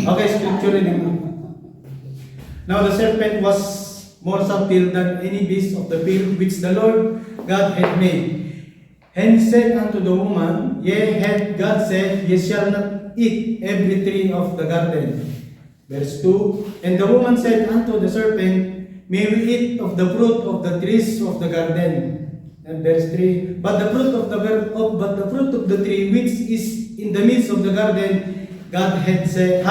Okay, scripture reading. Now the serpent was more subtle than any beast of the field which the Lord God had made. And he said unto the woman, Yea, hath God said, Ye shall not eat every tree of the garden. Verse 2, And the woman said unto the serpent, May we eat of the fruit of the trees of the garden. And verse 3, But the fruit of the tree which is in the midst of the garden, God had said,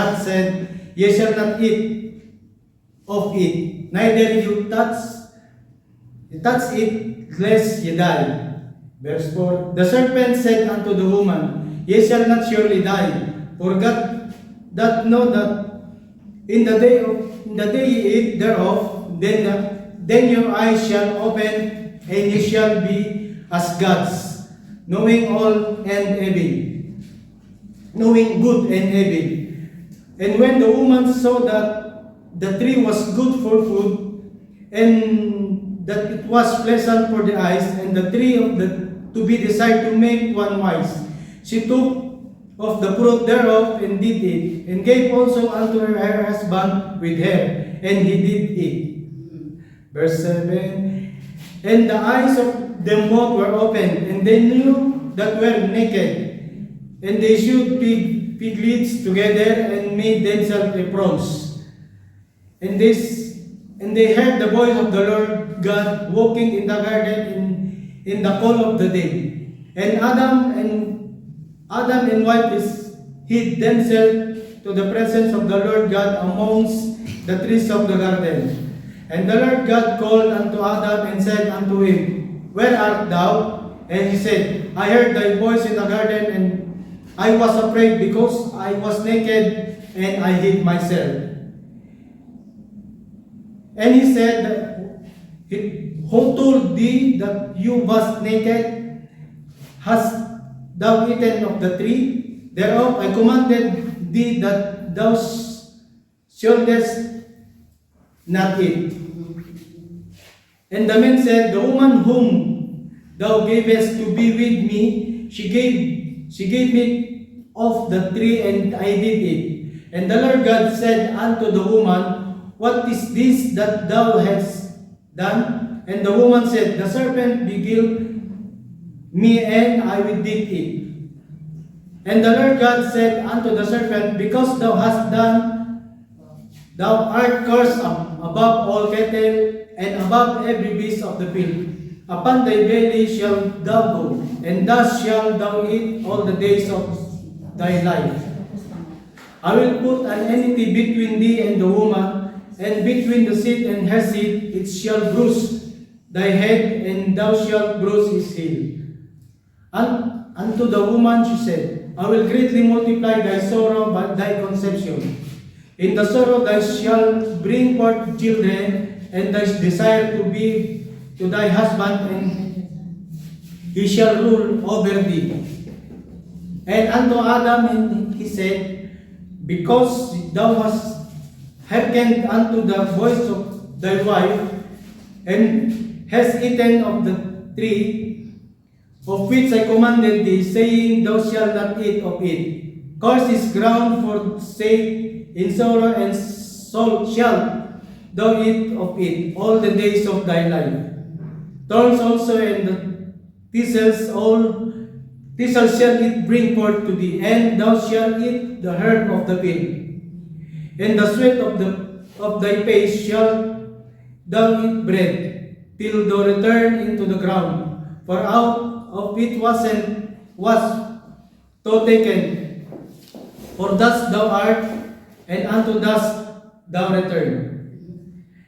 Ye shall not eat of it, neither you touch it, lest ye die. Verse 4, The serpent said unto the woman, Ye shall not surely die, for God doth know that in the day ye eat thereof, then your eyes shall open, and ye shall be as gods, knowing good and evil. And when the woman saw that the tree was good for food, and that it was pleasant for the eyes, and the tree to be desired to make one wise, she took of the fruit thereof and did eat, and gave also unto her husband with her, and he did eat. Verse 7, And the eyes of them both were opened, and they knew that were naked, and they sewed fig leaves together, and made themselves aprons. And they heard the voice of the Lord God walking in the garden in the cool of the day. And Adam and wife hid themselves to the presence of the Lord God amongst the trees of the garden. And the Lord God called unto Adam and said unto him, Where art thou? And he said, I heard thy voice in the garden, and I was afraid because I was naked, and I hid myself. And he said, Who told thee that you was naked? Hast thou eaten of the tree? Thereof I commanded thee that thou shouldest not eat. And the man said, The woman whom thou gavest to be with me, she gave me of the tree, and I did eat. And the Lord God said unto the woman, What is this that thou hast done? And the woman said, The serpent beguiled me, and I did eat. And the Lord God said unto the serpent, Because thou hast done, thou art cursed above all cattle, and above every beast of the field. Upon thy belly shalt thou go, and thus shalt thou eat all the days of thy life. I will put an enmity between thee and the woman, and between the seed and her seed. It shall bruise thy head, and thou shalt bruise his heel. And unto the woman she said, I will greatly multiply thy sorrow by thy conception. In the sorrow thou shalt bring forth children, and thy desire to be to thy husband, and he shall rule over thee. And unto Adam he said, Because thou hast hearkened unto the voice of thy wife, and hast eaten of the tree of which I commanded thee, saying, Thou shalt not eat of it. Cursed is ground for sake in sorrow, and so shalt thou eat of it all the days of thy life. Thorns also and the thistles shall it bring forth to thee, and thou shalt eat the herb of the field. And the sweat of thy face shalt thou eat bread, till thou return into the ground. For out of it was thou taken. For dust thou art, and unto dust thou return.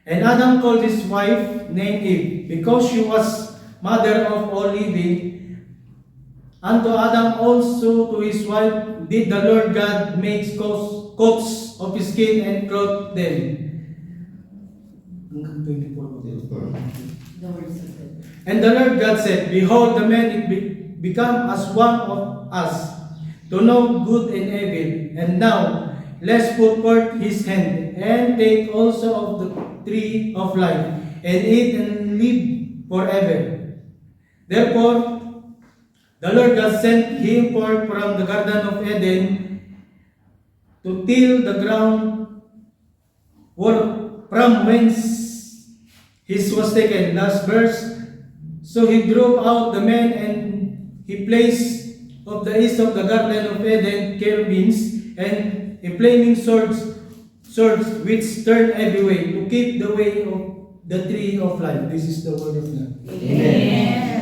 And Adam called his wife named Eve, because she was mother of all living. Unto Adam also to his wife did the Lord God make coats of his skin, and clothed them. And the Lord God said, Behold, the man is become as one of us, to know good and evil. And now, let's put forth his hand, and take also of the tree of life, and eat and live forever. Therefore, the Lord God sent him forth from the Garden of Eden, to till the ground from whence his was taken. Last verse. So he drove out the men, and he placed of the east of the garden of Eden cherubims and a flaming swords which turn every way to keep the way of the tree of life. This is the word of God. Amen.